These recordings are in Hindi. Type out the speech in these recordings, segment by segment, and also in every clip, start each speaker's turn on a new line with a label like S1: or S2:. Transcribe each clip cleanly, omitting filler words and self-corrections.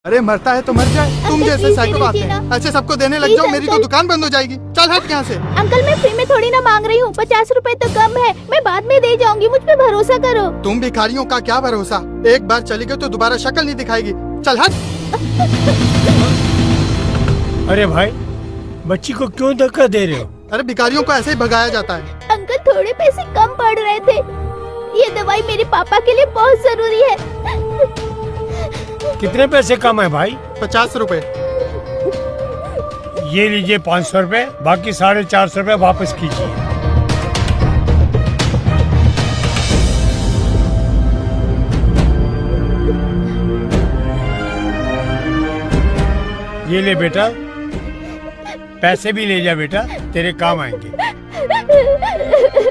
S1: अरे मरता है तो मर जाए, तुम जैसे साइकोपाथ हैं। ऐसे सबको देने लग जाओ, मेरी तो दुकान बंद हो जाएगी। चल हट यहाँ से।
S2: अंकल मैं फ्री में थोड़ी ना मांग रही हूँ, 50 रुपए तो कम है, मैं बाद में दे जाऊंगी, मुझ पे भरोसा करो।
S1: तुम भिखारियों का क्या भरोसा, एक बार चली गई तो दोबारा शक्ल नहीं दिखाएगी। चल हट।
S3: अरे भाई, बच्ची को क्यों धक्का दे रहे हो?
S1: अरे भिखारियों को ऐसे ही भगाया जाता है।
S2: अंकल थोड़े पैसे कम पड़ रहे थे, ये दवाई मेरे पापा के लिए बहुत जरूरी है।
S3: कितने पैसे कम है भाई?
S1: 50 रुपए।
S3: ये लीजिए 500 रुपए, बाकी 450 रुपए वापस कीजिए। ये ले बेटा, पैसे भी ले जा बेटा, तेरे काम आएंगे।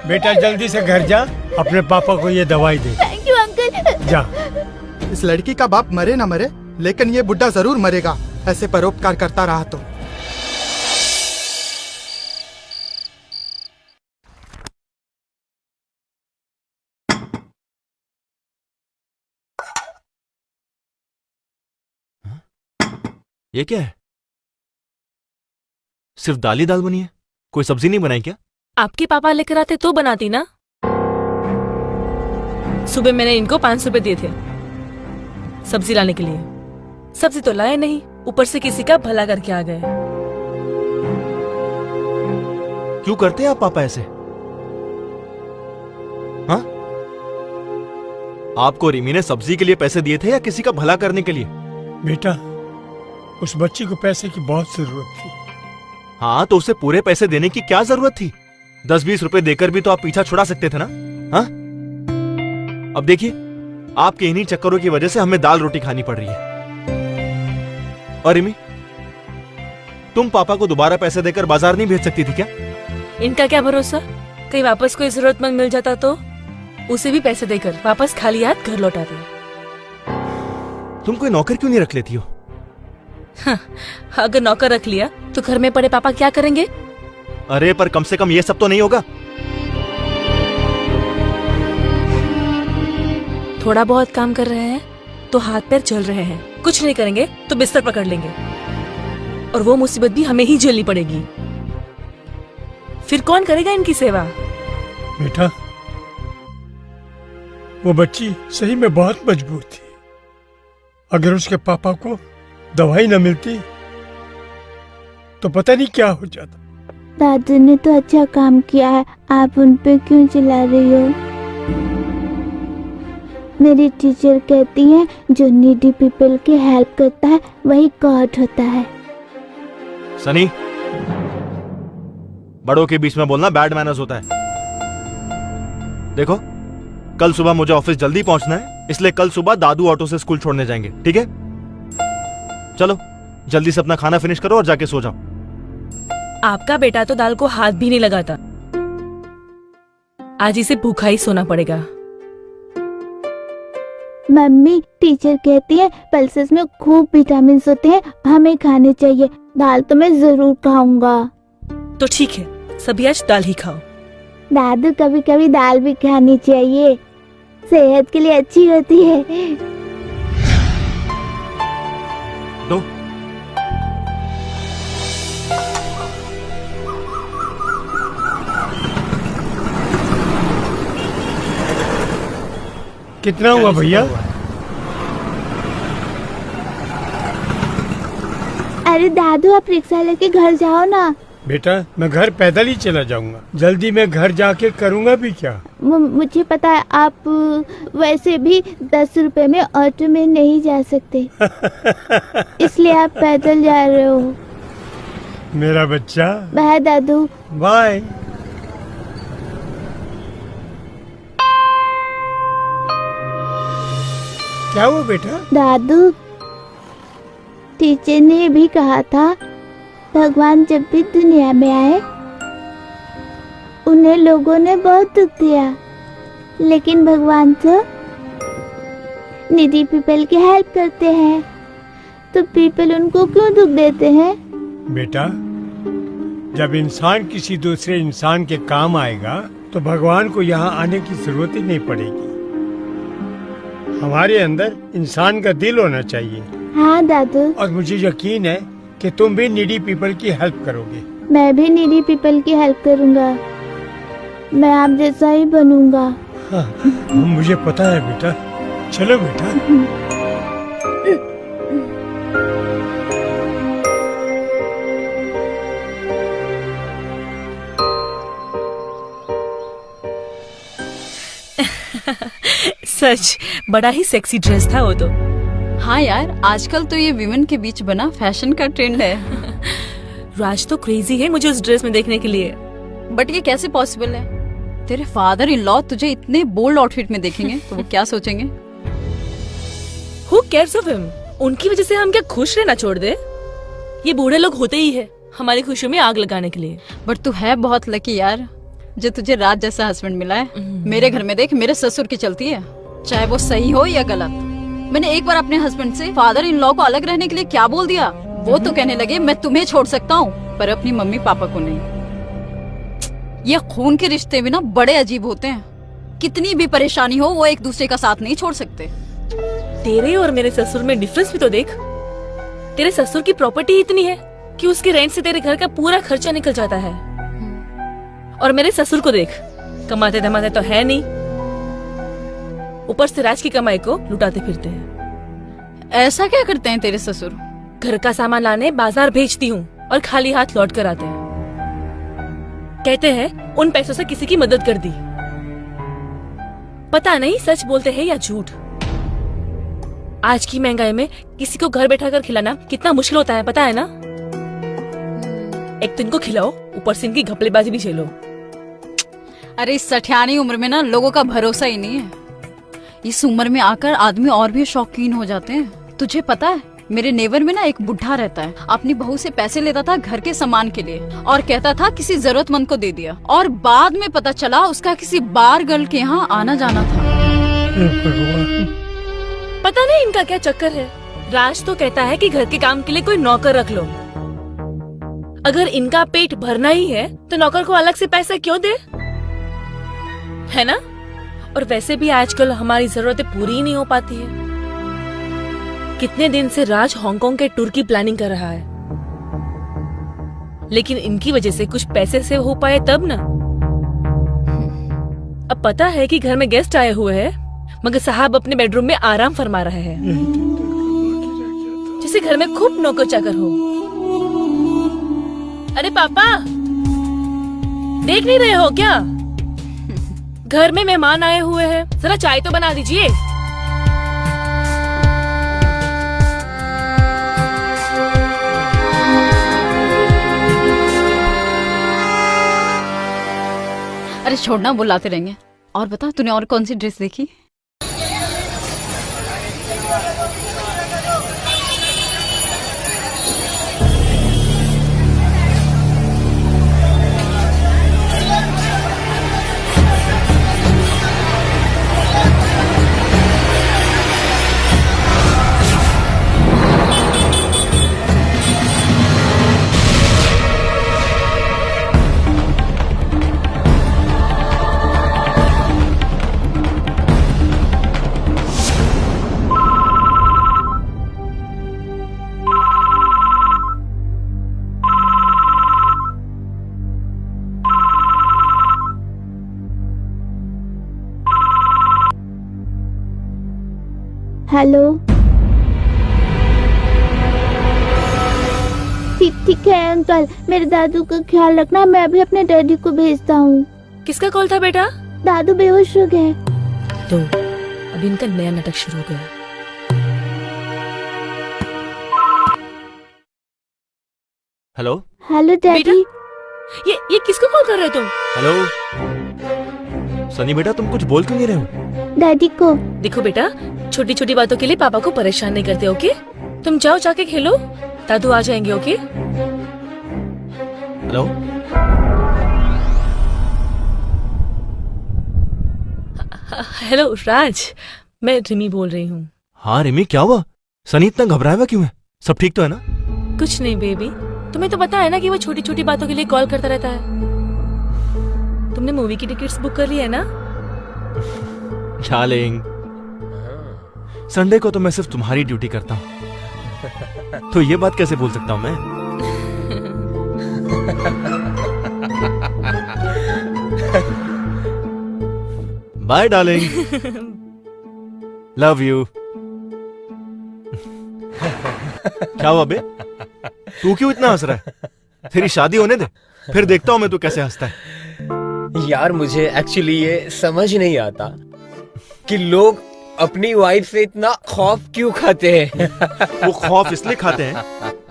S3: बेटा जल्दी से घर जा, अपने पापा को ये दवाई दे।
S2: Thank you uncle.
S3: जा।
S1: इस लड़की का बाप मरे ना मरे, लेकिन ये बुड्ढा जरूर मरेगा, ऐसे परोपकार करता रहा तो।
S4: ये क्या है? सिर्फ दाल ही दाल बनी है, कोई सब्जी नहीं बनाई क्या?
S5: आपके पापा लेकर आते तो बनाती ना। सुबह मैंने इनको 500 रुपए दिए थे सब्जी लाने के लिए, सब्जी तो लाए नहीं, ऊपर से किसी का भला करके आ गए।
S4: क्यों करते हैं आप पापा ऐसे? हाँ? आपको रिमी ने सब्जी के लिए पैसे दिए थे या किसी का भला करने के लिए?
S3: बेटा, उस बच्ची को पैसे की बहुत जरूरत थी।
S4: हाँ, तो उसे पूरे पैसे देने की क्या जरूरत थी? 10-20 रुपए देकर भी तो आप पीछा छुड़ा सकते थे ना। हाँ? अब देखिए, आपके इन्हीं चक्करों की वजह से हमें दाल रोटी खानी पड़ रही है। और रिमी, तुम पापा को दोबारा पैसे देकर बाजार नहीं भेज सकती थी क्या?
S5: इनका क्या भरोसा, कहीं वापस कोई जरूरतमंद मिल जाता तो उसे भी पैसे देकर वापस खाली हाथ घर लौटाते।
S4: तुम कोई नौकर क्यों नहीं रख लेती हो?
S5: हाँ, अगर नौकर रख लिया तो घर में पड़े पापा क्या करेंगे?
S4: अरे पर कम से कम ये सब तो नहीं होगा।
S5: थोड़ा बहुत काम कर रहे हैं तो हाथ पैर चल रहे हैं, कुछ नहीं करेंगे तो बिस्तर पकड़ लेंगे, और वो मुसीबत भी हमें ही झेलनी पड़ेगी। फिर कौन करेगा इनकी सेवा?
S3: बेटा, वो बच्ची सही में बहुत मजबूर थी। अगर उसके पापा को दवाई न मिलती तो पता नहीं क्या हो जाता।
S2: दादू ने तो अच्छा काम किया है, आप उन पे क्यों चिल्ला रही हो? मेरी टीचर कहती है जो नीडी पीपल की हेल्प करता है वही गॉड होता है।
S4: सनी, बड़ों के बीच में बोलना बैड मैनर्स होता है। देखो, कल सुबह मुझे ऑफिस जल्दी पहुंचना है, इसलिए कल सुबह दादू ऑटो से स्कूल छोड़ने जाएंगे, ठीक है? चलो जल्दी से अपना खाना फिनिश करो और जाके सो जाओ।
S5: आपका बेटा तो दाल को हाथ भी नहीं लगाता, आज इसे भूखा ही सोना पड़ेगा।
S2: मम्मी, टीचर कहती है पल्सेस में खूब विटामिन होते हैं, हमें खाने चाहिए। दाल तो मैं जरूर खाऊंगा।
S5: तो ठीक है, सभी आज दाल ही खाओ।
S2: दादू, कभी कभी दाल भी खानी चाहिए, सेहत के लिए अच्छी होती है।
S4: दो।
S3: कितना हुआ भैया?
S2: अरे दादू, आप रिक्शा लेके घर जाओ ना।
S3: बेटा, मैं घर पैदल ही चला जाऊंगा, जल्दी मैं घर जाके करूंगा भी क्या?
S2: मुझे पता है, आप वैसे भी 10 रुपए में ऑटो में नहीं जा सकते, इसलिए आप पैदल जा रहे हो।
S3: मेरा बच्चा।
S2: बाय दादू।
S3: बाय। क्या हुआ बेटा?
S2: दादू, टीचर ने भी कहा था भगवान जब भी दुनिया में आए उन्हें लोगों ने बहुत दुख दिया, लेकिन भगवान तो नीडी पीपल की हेल्प करते हैं, तो पीपल उनको क्यों दुख देते हैं?
S3: बेटा, जब इंसान किसी दूसरे इंसान के काम आएगा तो भगवान को यहाँ आने की जरूरत ही नहीं पड़ेगी। हमारे अंदर इंसान का दिल होना चाहिए,
S2: हाँ दादू,
S3: और मुझे यकीन है कि तुम भी नीडी पीपल की हेल्प करोगे।
S2: मैं भी नीडी पीपल की हेल्प करूँगा। मैं आप जैसा ही बनूंगा।
S3: हाँ, मुझे पता है बेटा। चलो बेटा।
S5: सच बड़ा ही सेक्सी ड्रेस था वो तो।
S6: हाँ यार, आजकल तो ये विमेन के बीच बना फैशन का ट्रेंड है।
S5: राज तो क्रेजी है मुझे उस ड्रेस में देखने के लिए।
S6: बट ये कैसे पॉसिबल है? तेरे फादर इन लॉ तुझे इतने बोल्ड आउटफिट में देखेंगे तो वो क्या सोचेंगे?
S5: Who cares of him? उनकी वजह से हम क्या खुश रहना छोड़ दे? ये बूढ़े लोग होते ही है हमारी खुशियों में आग लगाने के लिए।
S6: बट तू है बहुत लकी यार जो तुझे राज जैसा हस्बैंड मिला है। मेरे घर में देख, मेरे ससुर की चलती है, चाहे वो सही हो या गलत। मैंने एक बार अपने हस्बैंड से फादर इन लॉ को अलग रहने के लिए क्या बोल दिया, वो तो कहने लगे मैं तुम्हें छोड़ सकता हूँ पर अपनी मम्मी पापा को नहीं। ये खून के रिश्ते भी ना बड़े अजीब होते हैं। कितनी भी परेशानी हो वो एक दूसरे का साथ नहीं छोड़ सकते।
S5: तेरे और मेरे ससुर में डिफरेंस भी तो देख। तेरे ससुर की प्रॉपर्टी इतनी है कि उसके रेंट से तेरे घर का पूरा खर्चा निकल जाता है, और मेरे ससुर को देख, कमाते धमाते तो है नहीं, ऊपर से राज की कमाई को लुटाते फिरते हैं।
S6: ऐसा क्या करते हैं तेरे ससुर?
S5: घर का सामान लाने बाजार भेजती हूँ और खाली हाथ लौट कर आते हैं। कहते हैं उन पैसों से किसी की मदद कर दी। पता नहीं सच बोलते हैं या झूठ। आज की महंगाई में किसी को घर बैठा कर खिलाना कितना मुश्किल होता है पता है ना। एक तो इनको खिलाओ, ऊपर से इनकी घपलेबाजी भी झेलो।
S6: अरे इस सठियानी उम्र में ना लोगों का भरोसा ही नहीं है। इस उम्र में आकर आदमी और भी शौकीन हो जाते हैं। तुझे पता है मेरे नेवर में ना एक बुढ़ा रहता है, अपनी बहू से पैसे लेता था घर के सामान के लिए और कहता था किसी जरूरतमंद को दे दिया, और बाद में पता चला उसका किसी बार गर्ल के यहाँ आना जाना था।
S5: पता नहीं इनका क्या चक्कर है। राज तो कहता है कि घर के काम के लिए कोई नौकर रख लो। अगर इनका पेट भरना ही है तो नौकर को अलग से पैसे क्यों दे, है ना। और वैसे भी आजकल हमारी जरूरतें पूरी ही नहीं हो पाती है। कितने दिन से राज हांगकांग के टूर की प्लानिंग कर रहा है, लेकिन इनकी वजह से कुछ पैसे से हो पाए तब ना। अब पता है कि घर में गेस्ट आए हुए हैं, मगर साहब अपने बेडरूम में आराम फरमा रहे हैं, जैसे घर में खूब नौकर चाकर हो। अरे पापा, देख नहीं रहे हो क्या? घर में मेहमान आए हुए हैं, जरा चाय तो बना दीजिए।
S6: अरे छोड़ना, बुलाते रहेंगे। और बता, तूने और कौन सी ड्रेस देखी?
S2: हेलो। ठीक है अंकल, मेरे दादू का ख्याल रखना। मैं अभी अपने डैडी को भेजता हूँ।
S5: किसका कॉल था बेटा?
S2: दादू बेहोश हो गए।
S5: तो अभी इनका नया नाटक शुरू हो गया।
S4: Hello
S2: hello daddy.
S5: ये किसको कॉल कर रहे हो तुम?
S4: हेलो सनी बेटा, तुम कुछ बोल क्यों नहीं रहे हो?
S2: डैडी को।
S5: देखो बेटा, छोटी छोटी बातों के लिए पापा को परेशान नहीं करते, ओके? तुम जाओ, जाके खेलो, दादू आ जाएंगे, ओके?
S4: हेलो
S5: हेलो राज, मैं रिमी बोल रही हूँ।
S4: हाँ रिमी, क्या हुआ? सनी इतना घबराया हुआ क्यों है? सब ठीक तो है ना?
S5: कुछ नहीं बेबी, तुम्हें तो पता है ना कि वो छोटी छोटी बातों के लिए कॉल करता रहता है। तुमने मूवी की टिकट्स बुक कर ली है ना?
S4: डार्लिंग, संडे को तो मैं सिर्फ तुम्हारी ड्यूटी करता हूँ, तो ये बात कैसे बोल सकता हूं मैं? Bye darling, love you. क्या हुआ बे, तू क्यों इतना हंस रहा है? तेरी शादी होने दे, फिर देखता हूं मैं तू कैसे हंसता है।
S7: यार मुझे एक्चुअली ये समझ नहीं आता कि लोग अपनी वाइफ से इतना खौफ क्यों खाते हैं।
S4: वो खौफ इसलिए खाते हैं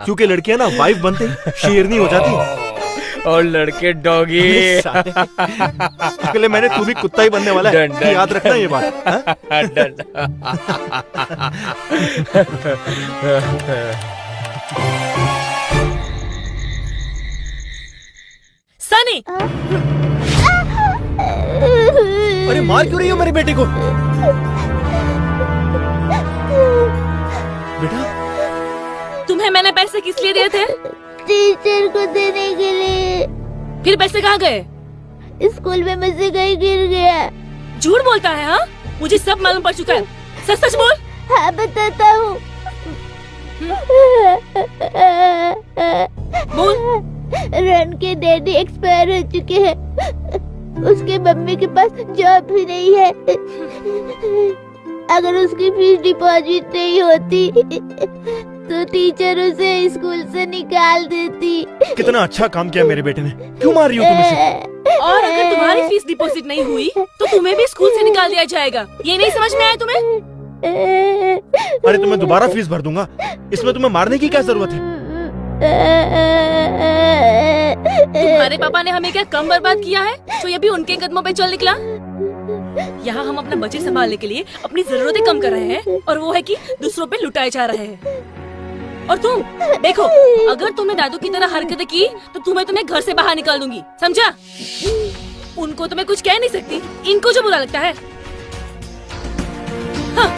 S4: क्योंकि लड़कियां ना वाइफ बनते ही शेरनी हो जाती है
S7: और लड़के डॉगी।
S4: इसके लिए मैंने तू भी कुत्ता ही बनने वाला है।
S7: Done, done.
S4: याद रखना ये बात, हाँ?
S7: डन।
S5: सनी,
S4: अरे मार क्यों रही हो मेरी बेटी को? बेटा,
S5: तुम्हें मैंने पैसे किस लिए दिए थे?
S2: टीचर को देने के लिए।
S5: फिर पैसे कहाँ गए?
S2: स्कूल में मुझसे कहीं गिर गया।
S5: झूठ बोलता है, हाँ? मुझे सब मालूम पड़ चुका है। सच सच बोल।
S2: हाँ बताता हूँ।
S5: बोल।
S2: रन के डैडी एक्सपायर हो चुके हैं। उसके मम्मी के पास जॉब भी नहीं है। अगर उसकी फीस डिपॉजिट नहीं होती तो टीचर उसे स्कूल से निकाल देती।
S4: कितना अच्छा काम किया मेरे बेटे ने। क्यों मार रही हो तुम इसे?
S5: और अगर तुम्हारी फीस डिपॉजिट नहीं हुई तो तुम्हें भी स्कूल से निकाल दिया जाएगा। ये नहीं समझ में आया तुम्हें?
S4: अरे तुम्हें दोबारा फीस भर दूंगा, इसमें तुम्हें मारने की क्या जरूरत है?
S5: तुम्हारे पापा ने हमें क्या कम बर्बाद किया है तो ये भी उनके कदमों पे चल निकला। यहाँ हम अपना बजट संभालने के लिए अपनी जरूरतें कम कर रहे हैं और वो है कि दूसरों पे लुटाए जा रहे हैं। और तुम देखो, अगर तुमने दादू की तरह हरकतें की तो तुम्हें घर से बाहर निकाल दूंगी, समझा? उनको तो मैं कुछ कह नहीं सकती, इनको जो बुरा लगता है। हाँ।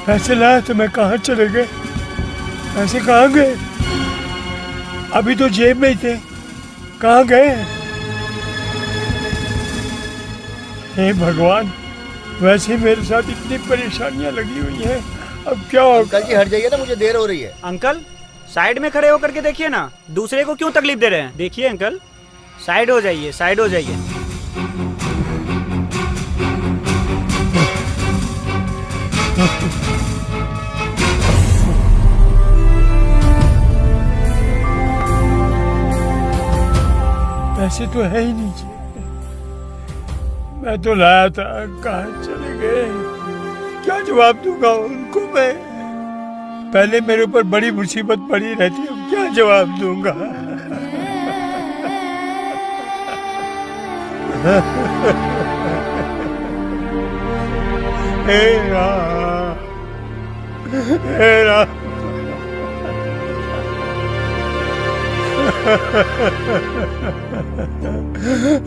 S3: पैसे लाए तो मैं कहाँ चले गए? पैसे कहाँ गए? अभी तो जेब में ही थे, कहाँ गए? हे भगवान, वैसे मेरे साथ इतनी परेशानियां लगी हुई हैं, अब क्या होगा?
S8: अंकल जी हट जाइए ना, मुझे देर हो रही है।
S9: अंकल साइड में खड़े होकर के देखिए ना, दूसरे को क्यों तकलीफ दे रहे हैं? देखिए अंकल, साइड हो जाइए, साइड हो जाइए।
S3: पैसे तो है ही नहीं जेब में। मैं तो लाया था, कहाँ चले गए? क्या जवाब दूंगा उनको मैं? पहले मेरे ऊपर बड़ी मुसीबत पड़ी रहती, अब क्या जवाब दूंगा? हे राम, हे राम।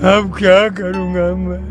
S3: अब क्या करूंगा मैं?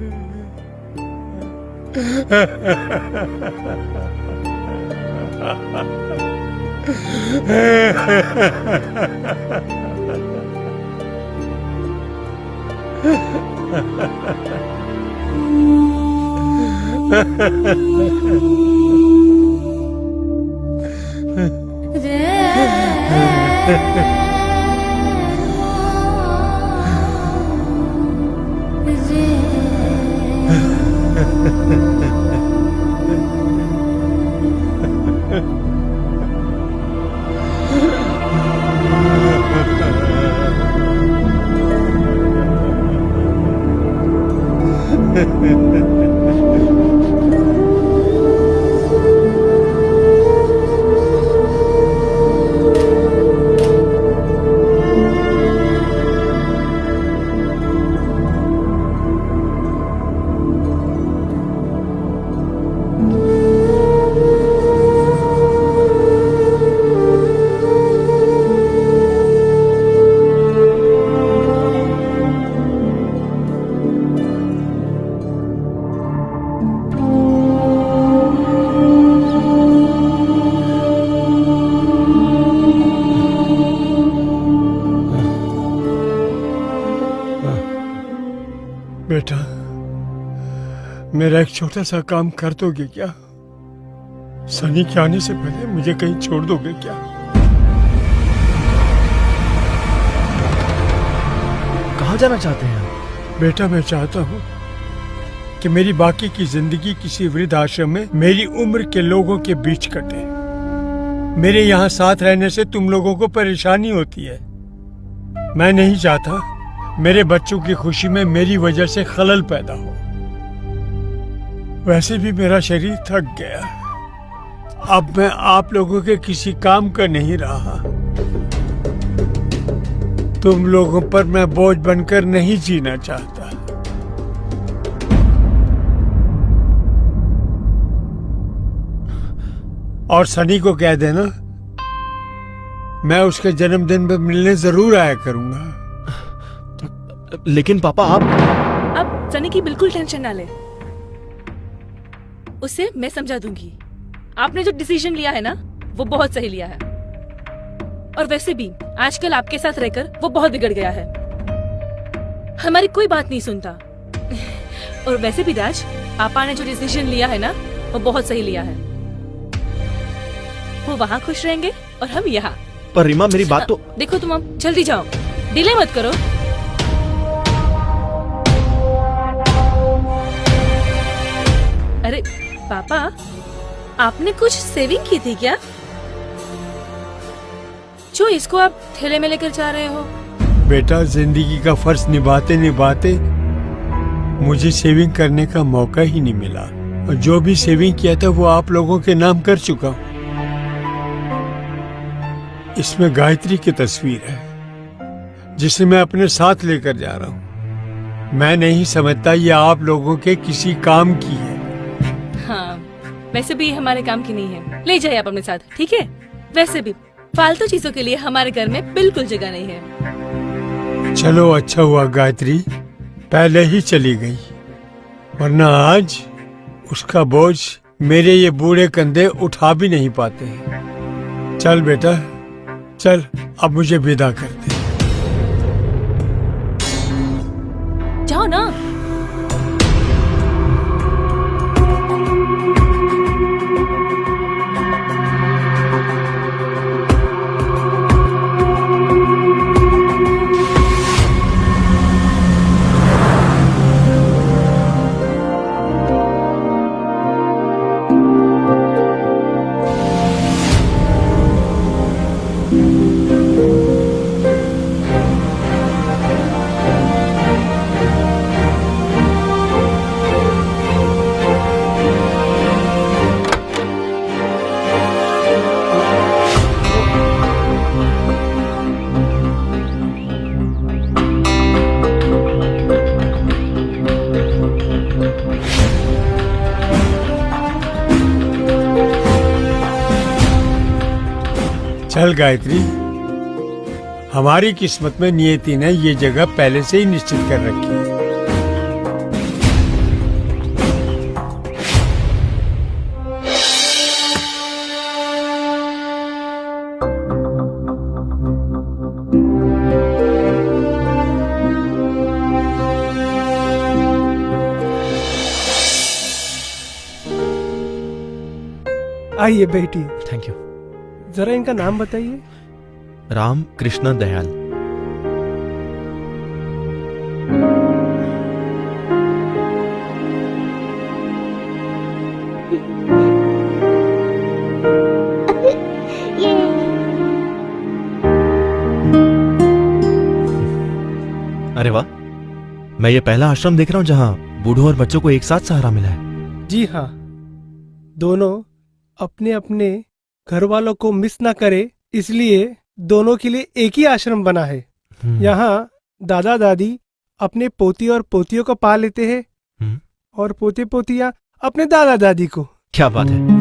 S3: बेटा, मेरा एक छोटा सा काम कर दोगे क्या? सनी के आने से पहले मुझे कहीं छोड़ दोगे क्या?
S4: कहाँ जाना चाहते हैं आप?
S3: बेटा, मैं चाहता हूँ कि मेरी बाकी की जिंदगी किसी वृद्ध आश्रम में मेरी उम्र के लोगों के बीच कटे। मेरे यहाँ साथ रहने से तुम लोगों को परेशानी होती है। मैं नहीं चाहता मेरे बच्चों की खुशी में मेरी वजह से खलल पैदा हो। वैसे भी मेरा शरीर थक गया। अब मैं आप लोगों के किसी काम का नहीं रहा। तुम लोगों पर मैं बोझ बनकर नहीं जीना चाहता। और सनी को कह देना मैं उसके जन्मदिन पर मिलने जरूर आया करूंगा।
S4: लेकिन पापा
S5: आप सनी की बिल्कुल टेंशन ना ले, उसे मैं समझा दूंगी। आपने जो डिसीजन लिया है ना, वो बहुत सही लिया है। और वैसे भी आजकल आपके साथ रहकर वो बहुत बिगड़ गया है, हमारी कोई बात नहीं सुनता। और वैसे भी राज, पापा ने जो डिसीजन लिया है ना, वो बहुत सही लिया है। वो वहाँ खुश रहेंगे और हम यहाँ।
S4: पर रीमा, मेरी बात तो
S5: देखो, तुम अब जल्दी जाओ, डिले मत करो। अरे पापा, आपने कुछ सेविंग की थी क्या, जो इसको आप ठेले में लेकर जा रहे हो?
S3: बेटा, जिंदगी का फर्ज निभाते निभाते मुझे सेविंग करने का मौका ही नहीं मिला। और जो भी सेविंग किया था वो आप लोगों के नाम कर चुका हूं। इसमें गायत्री की तस्वीर है, जिसे मैं अपने साथ लेकर जा रहा हूँ। मैं नहीं समझता ये आप लोगों के किसी काम की है।
S5: हाँ, वैसे भी ये हमारे काम की नहीं है। ले जाइए आप अपने साथ, ठीक है? वैसे भी फालतू चीजों के लिए हमारे घर में बिल्कुल जगह नहीं है।
S3: चलो, अच्छा हुआ गायत्री पहले ही चली गई, वरना आज उसका बोझ मेरे ये बूढ़े कंधे उठा भी नहीं पाते हैं। चल बेटा, चल, अब मुझे विदा कर दे।
S5: जाओ ना।
S3: चल गायत्री, हमारी किस्मत में नियति ने ये जगह पहले से ही निश्चित कर रखी है।
S10: आइए बैठिए।
S4: Thank you.
S10: जरा इनका नाम बताइए।
S4: राम कृष्ण दयाल।
S2: ये
S4: अरे वाह, मैं ये पहला आश्रम देख रहा हूँ जहाँ बूढ़ों और बच्चों को एक साथ सहारा मिला है।
S10: जी हाँ, दोनों अपने अपने घर वालों को मिस ना करे, इसलिए दोनों के लिए एक ही आश्रम बना है। यहाँ दादा दादी अपने पोती और पोतियों को पाल लेते हैं और पोते पोतियां अपने दादा दादी को।
S4: क्या बात है।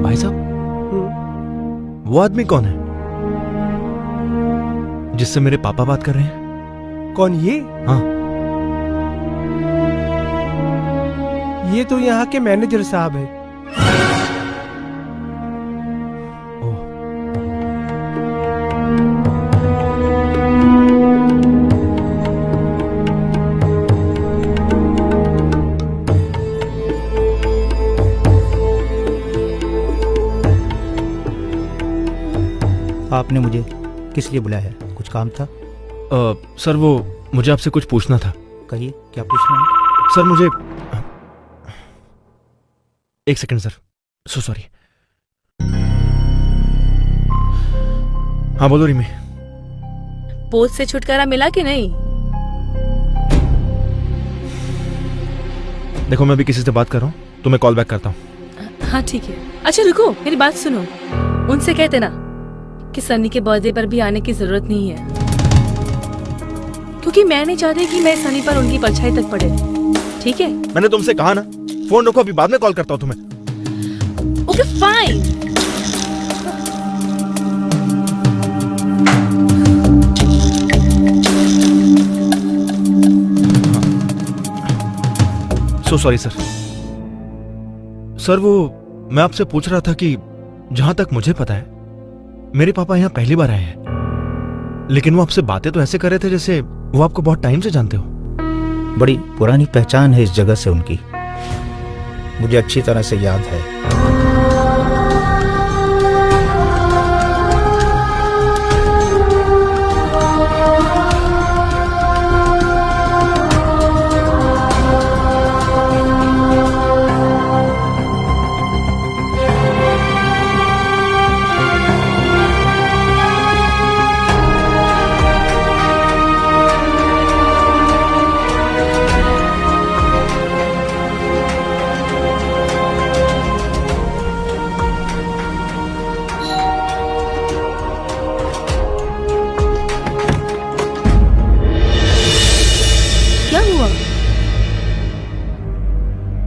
S4: भाई साहब, वो आदमी कौन है जिससे मेरे पापा बात कर रहे हैं?
S10: कौन ये?
S4: हाँ,
S10: ये तो यहाँ के मैनेजर साहब है।
S8: आपने मुझे किस लिए बुलाया है? कुछ काम था?
S4: सर वो मुझे आपसे कुछ पूछना था।
S8: कहिए, क्या पूछना है?
S4: सर मुझे एक सेकंड सर, सो सॉरी। हाँ बोलो रिमी।
S5: पोस्ट से छुटकारा मिला कि नहीं?
S4: देखो मैं भी किसी से बात कर रहा हूँ, तो मैं कॉल बैक करता हूँ।
S5: हाँ ठीक है। अच्छा रुको, मेरी बात सुनो। उनसे कहते ना कि सनी के बर्थडे पर भी आने की जरूरत नहीं है, क्योंकि मैं नहीं चाहती कि मैं सनी पर उनकी परछाई तक पड़े। ठीक है?
S4: मैंने तुमसे कहा ना, फोन रखो, अभी बाद में कॉल करता हूँ तुम्हें।
S5: Okay fine.
S4: So sorry sir. Sir वो मैं आपसे पूछ रहा था कि जहां तक मुझे पता है मेरे पापा यहाँ पहली बार आए हैं, लेकिन वो आपसे बातें तो ऐसे कर रहे थे जैसे वो आपको बहुत टाइम से जानते हो।
S8: बड़ी पुरानी पहचान है इस जगह से उनकी, मुझे अच्छी तरह से याद है।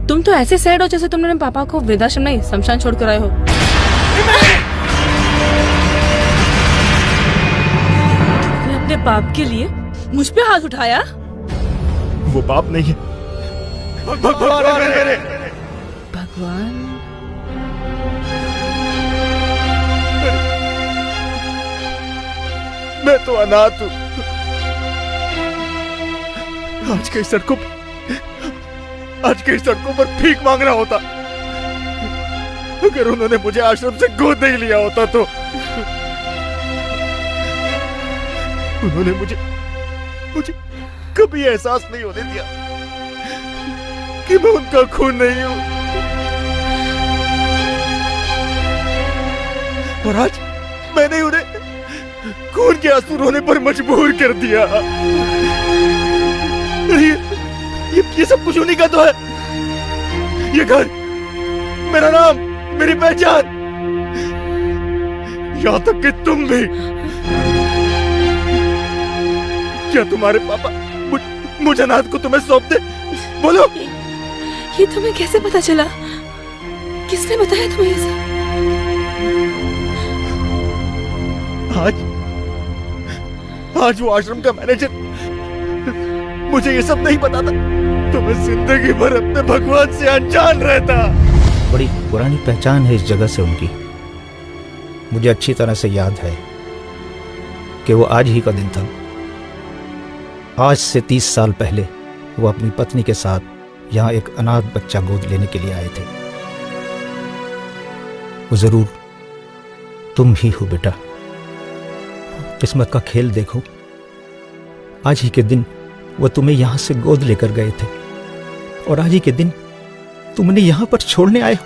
S5: तुम तो ऐसे सैड हो जैसे तुमने अपने पापा को वृद्धाश्रम नहीं शमशान छोड़ कर आए हो। तुमने अपने पाप के लिए मुझ पे हाथ उठाया।
S4: वो पाप नहीं है, भगवान है मेरे।
S5: भगवान?
S4: मैं तो अनाथ हूं। आज कई सड़कों पर भीख मांग रहा होता। अगर उन्होंने मुझे आश्रम से गोद नहीं लिया होता तो उन्होंने मुझे कभी एहसास नहीं होने दिया कि मैं उनका खून नहीं हूं। और आज मैंने उन्हें खून के आंसू रोने पर मजबूर कर दिया। ये सब कुछ उन्हीं का तो है। ये घर, मेरा नाम, मेरी पहचान, यहां तक कि तुम भी। क्या तुम्हारे पापा मुझे अनाथ को तुम्हें सौंप दे? बोलो।
S5: ये तुम्हें कैसे पता चला? किसने बताया तुम्हें ये सब?
S4: आज वो आश्रम का मैनेजर मुझे ये सब नहीं पता था, तो मैं जिंदगी भर अपने भगवान से अनजान रहता।
S8: बड़ी पुरानी पहचान है इस जगह से उनकी, मुझे अच्छी तरह से याद है कि वो आज ही का दिन था। आज से 30 साल पहले वो अपनी पत्नी के साथ यहाँ एक अनाथ बच्चा गोद लेने के लिए आए थे। वो जरूर तुम ही हो बेटा। किस्मत का खेल देखो, आज ही के दिन वो तुम्हें यहां से गोद लेकर गए थे और आज ही के दिन तुमने यहां पर छोड़ने आए हो।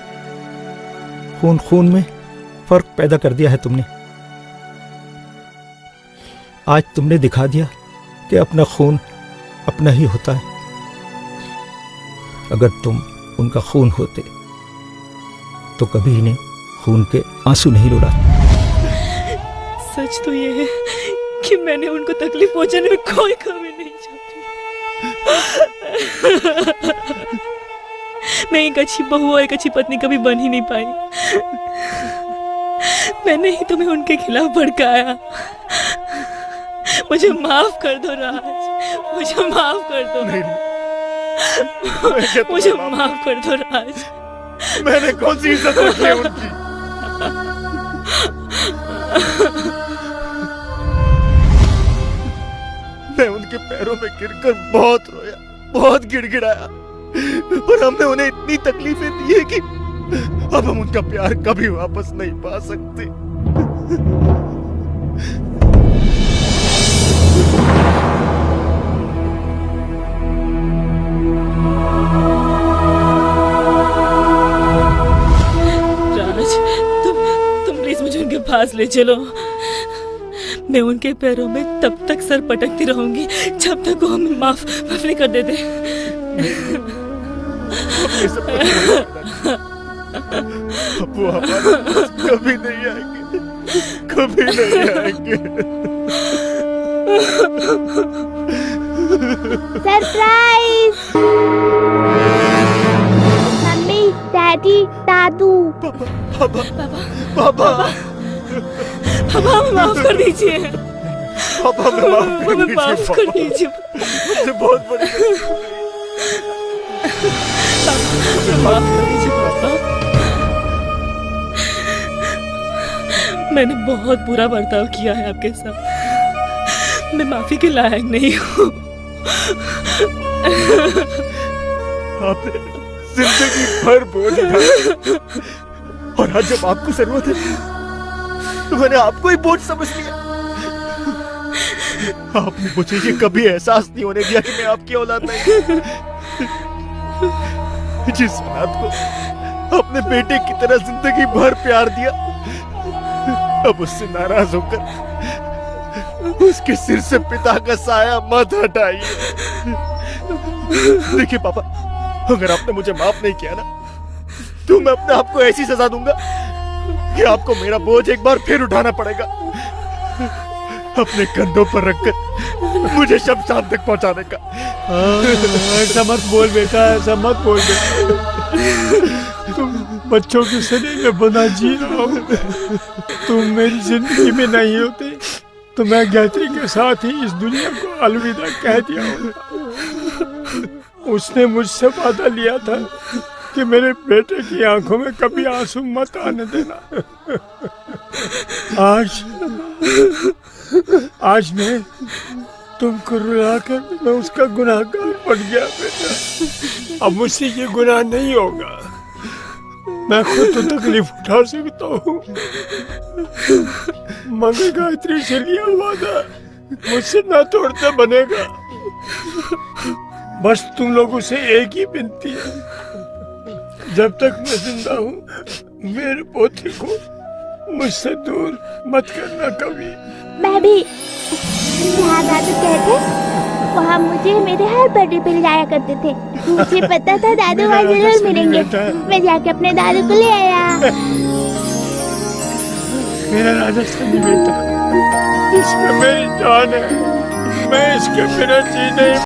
S8: खून खून में फर्क पैदा कर दिया है तुमने। आज तुमने दिखा दिया कि अपना खून अपना ही होता है। अगर तुम उनका खून होते तो कभी इन्हें खून के आंसू नहीं रुलाते।
S5: सच तो ये है कि मैंने उनको तकलीफ पहुंचाने में कोई कमी नहीं चाहती। मैं एक अच्छी बहू और एक अच्छी पत्नी कभी बन ही नहीं पाई। मैंने ही तुम्हें उनके खिलाफ भड़काया। मुझे माफ कर दो राज, मुझे माफ कर दो। मुझे माफ कर दो राज।
S4: मैंने कौन सी इज्जत रखी है उनकी? मैं उनके पैरों में गिरकर बहुत रोया, बहुत गिड़गिड़ाया, पर हमने उन्हें इतनी तकलीफें दी है कि अब हम उनका प्यार कभी वापस नहीं पा सकते।
S5: राज, तुम प्लीज मुझे उनके पास ले चलो। मैं उनके पैरों में तब तक सर पटकती रहूंगी जब तक वो हमें माफ नहीं कर देते।
S4: वो हमारे पास कभी नहीं आएंगे, कभी नहीं आएंगे।
S2: सरप्राइज! मम्मी, डैडी, दादू।
S4: पापा, पापा,
S5: पापा हमें माफ कर दीजिए।
S4: पापा हमें
S5: माफ कर दीजिए।
S4: मुझसे बहुत बड़ी
S5: माफ कर दीजिए पापा। मैंने बहुत बुरा बर्ताव किया है आपके साथ। मैं माफी के लायक नहीं हूँ।
S4: आपने जिंदगी भर बोझ उठाया और आज जब आपको जरूरत है तो मैंने आपको ही बोझ समझ लिया। आपने मुझे ये कभी एहसास नहीं होने दिया कि मैं आपकी औलाद नहीं। जिस औलाद को अपने बेटे की तरह जिंदगी भर प्यार दिया, अब उससे नाराज होकर उसके सिर से पिता का साया मत हटाइए। देखिए पापा, अगर आपने मुझे माफ नहीं किया ना तो मैं अपने आप को ऐसी सजा दूंगा कि आपको मेरा बोझ एक बार फिर उठाना पड़ेगा, अपने कंधों पर रखकर मुझे शमशान तक पहुंचाने का।
S3: ऐसा मत बोल बेटा, ऐसा मत बोल बेटा। तुम बच्चों की शरीर में बना जी रहा हो। तुम मेरी जिंदगी में नहीं होते तो मैं गायत्री के साथ ही इस दुनिया को अलविदा कह दिया होता। उसने मुझसे वादा लिया था कि मेरे बेटे की आंखों में कभी आंसू मत आने देना। आज मैं तुमको रुलाकर मैं उसका गुनाहगार बन गया बेटा। अब मुझसे ये गुनाह नहीं होगा। मैं खुद तो तकलीफ उठा सकता हूँ, मगर गायत्री से लिया वादा मुझसे ना तोड़ना बनेगा। बस तुम लोगों से एक ही विनती है, जब तक मैं जिंदा हूँ मेरे पोते को मुझसे दूर मत करना कभी।
S2: मैं भी जहाँ दादू कहते वहाँ मुझे मेरे हर बर्थडे पे ले जाया करते थे। मुझे पता था दादू वहाँ जरूर मिलेंगे। मैं जाके अपने दादू को ले आया।
S3: मेरा राजस्थानी बेटा, इसमें मेरी जान है। मैं इसके बिना जी नहीं